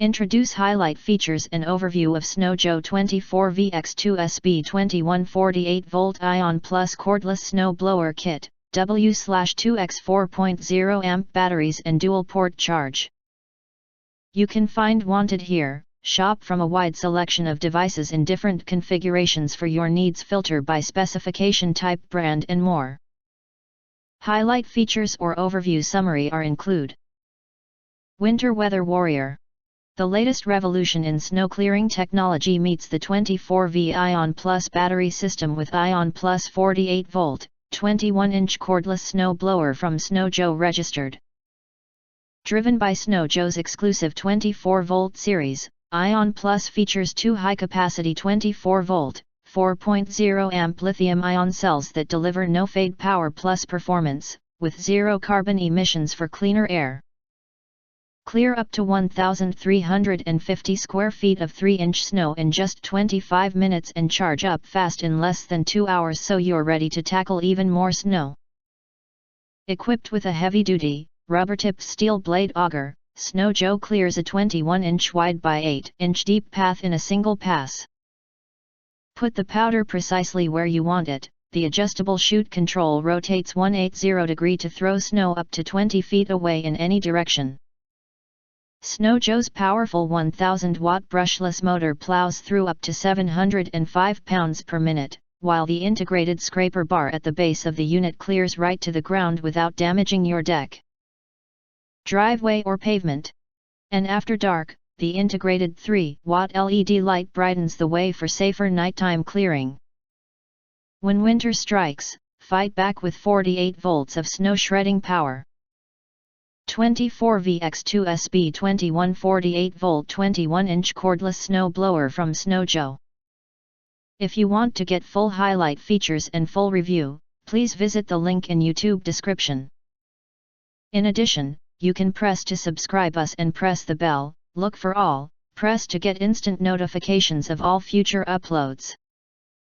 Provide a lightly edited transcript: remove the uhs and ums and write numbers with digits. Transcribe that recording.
Introduce highlight features and overview of SNOJO 24V-X2-SB21 48V iON plus cordless snow blower kit, W/2X 4.0 amp batteries and dual port charge. You can find wanted here. Shop from a wide selection of devices in different configurations for your needs, filter by specification type, brand and more. Highlight features or overview summary are include. Winter Weather Warrior. The latest revolution in snow clearing technology meets the 24V iON Plus battery system with iON Plus 48V, 21-inch cordless snow blower from SNOJO registered. Driven by SNOJO's exclusive 24V series, iON Plus features two high-capacity 24V, 4.0 amp lithium-ion cells that deliver no-fade power plus performance, with zero carbon emissions for cleaner air. Clear up to 1,350 square feet of 3-inch snow in just 25 minutes and charge up fast in less than 2 hours, so you're ready to tackle even more snow. Equipped with a heavy-duty, rubber-tipped steel blade auger, SNOJO clears a 21-inch wide by 8-inch deep path in a single pass. Put the powder precisely where you want it. The adjustable chute control rotates 180 degrees to throw snow up to 20 feet away in any direction. SNOJO's powerful 1000-watt brushless motor plows through up to 705 pounds per minute, while the integrated scraper bar at the base of the unit clears right to the ground without damaging your deck, driveway or pavement. And after dark, the integrated 3-watt LED light brightens the way for safer nighttime clearing. When winter strikes, fight back with 48 volts of snow shredding power. 24V-X2-SB21 48V 21-inch cordless snow blower from SNOJO. If you want to get full highlight features and full review, please visit the link in YouTube description. In addition, you can press to subscribe us and press the bell, look for all, press to get instant notifications of all future uploads.